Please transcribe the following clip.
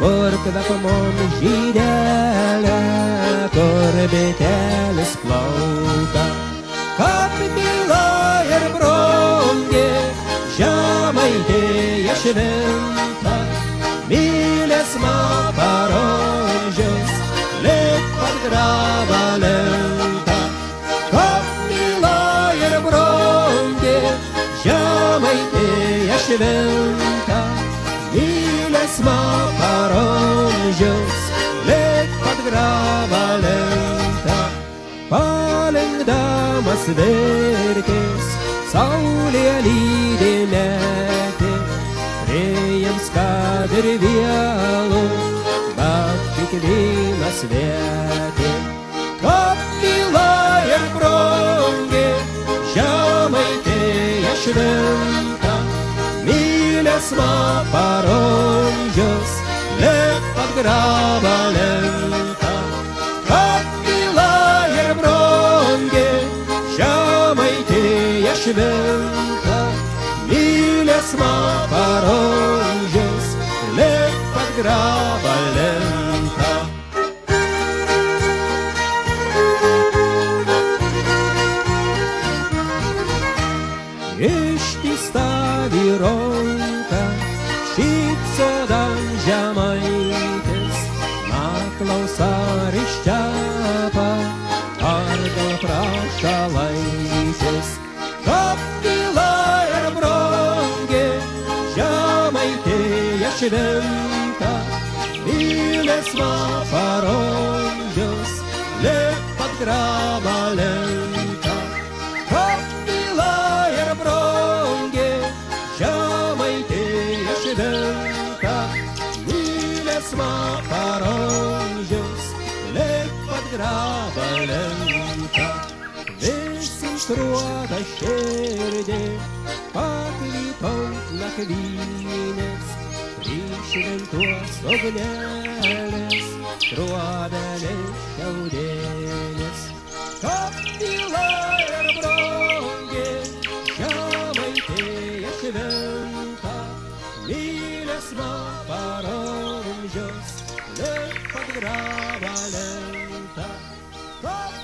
kur kvepamom žydelė, kur bitelis plauka. Kap byla ir brongė, Žemaitija šventa, mylėsma parodžius, lik pat graba lenta. Kap byla ir brongė, Žemaitija šventa, mylėsma parodžius, lik pat graba lenta. Palengdamas verkės, saulė lydi metė, priims kad ir vėlu, bet kiekvienas vetė. Kap byla ir brongė, Žemaitija šventa, mylėsma parodžius, lik pat graba lenta. Kap byla ir brongė, Žemaitija šventa, mylėsma parodžius, lik pat graba lenta. Ištiesta vyronka, šypsodan Žemaitis, naklausa ryščiapa, ar gal prašalaitis. Kap byla ir brongė, Žemaitija šventa, mylėsma parodžius, lik pat graba lenta. Kap byla ir brongė, Žemaitija šventa, mylėsma parodžius, lik pat graba lenta. Struoda širdį, paklytaut nakvynės, prieš šventuos ugnelės, struodelės šiaudėlės. Kap byla ir brongė, Žemaitija šventa, mylėsma parodžius, lik pat graba lenta. Kap